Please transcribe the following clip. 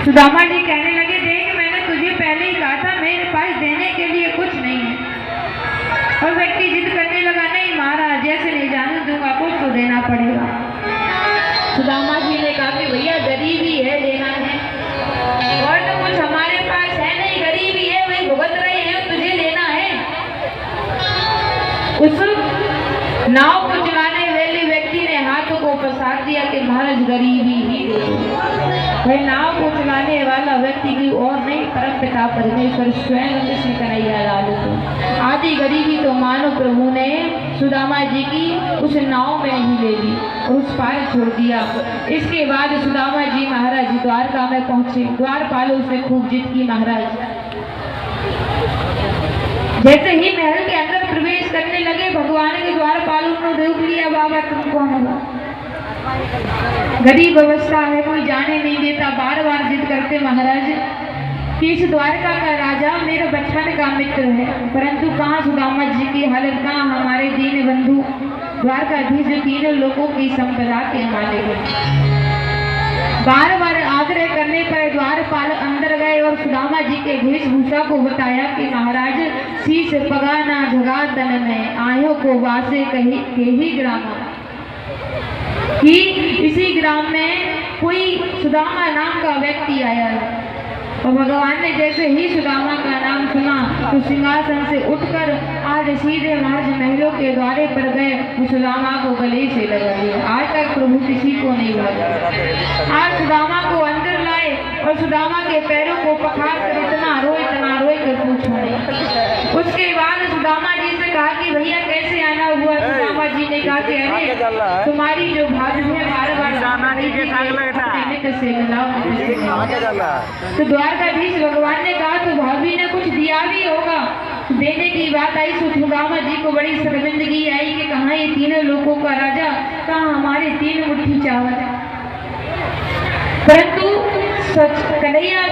सुदामा जी कहने लगे, देख मैंने तुझे पहले ही कहा था मेरे पास देने के लिए कुछ नहीं है। और व्यक्ति जिद करने लगा, नहीं महाराज जैसे नहीं जाने दूंगा, कुछ तो देना पड़ेगा। सुदामा जी ने कहा कि भैया गरीबी है, लेना है और तो कुछ हमारे पास है नहीं, गरीबी है वही भुगत रहे हैं, तुझे लेना है। उस नाव को चलाने वाले व्यक्ति ने हाथों को पसार दिया कि महाराज गरीबी ही भाई। नाव को चलाने वाला व्यक्ति की और नहीं, परम पिता परमेश्वर स्वयं कृष्ण कन्हैया लाल को आदि गरीबी तो मानो प्रभु ने सुदामा जी की उस नाव में ही ले ली और उस पार छोड़ दिया। इसके बाद सुदामा जी महाराज द्वारका में पहुंचे। द्वारपालों से खूब जिद की महाराज। जैसे ही महल के अंदर प्रवेश करने लगे, भगवान के द्वारपालों ने रोक लिया, बाबा तुम कौन हो? गरीब अवस्था है, कोई जाने नहीं देता। बार बार जिद करते महाराज कि इस द्वारका का राजा मेरा बचपन का मित्र है, परंतु कहाँ सुदामा जी की हालत, कहाँ हमारे दीन बंधु द्वारकाधीश जो तीनों लोगों की संपदा के मालिक है। बार बार आग्रह करने पर द्वारपाल अंदर गए और सुदामा जी के वेशभूषा को बताया कि महाराज शीश पगाना झगा तन में आयो को वासे कही के ही ग्राम, कि इसी ग्राम में कोई सुदामा नाम का व्यक्ति आया है। और भगवान ने जैसे ही सुदामा का नाम सुना तो सिंहासन से उठकर आज सीधे महाराज महलों के द्वारे पर गए, सुदामा को गले से लगा लिया। आज तक प्रभु किसी को नहीं लगा। आज सुदामा को अंदर लाए और सुदामा के पैरों को पखार कर इतना रोए कर पूछो नहीं। उसके बाद सुदामा जी से कहा कि भैया कैसे आना हुआ? सुदामा जी ने कहा कि अरे तुम्हारी जो भाभी है बार बार तो द्वारकाधीश भगवान ने कहा तो भाभी ने कुछ दिया भी होगा। देने की बात आई तो सुदामा जी को बड़ी शर्मिंदगी आई कि कहाँ ये तीनों लोगों का राजा, कहाँ हमारे 3 मुट्ठी चावल। परंतु कन्हैया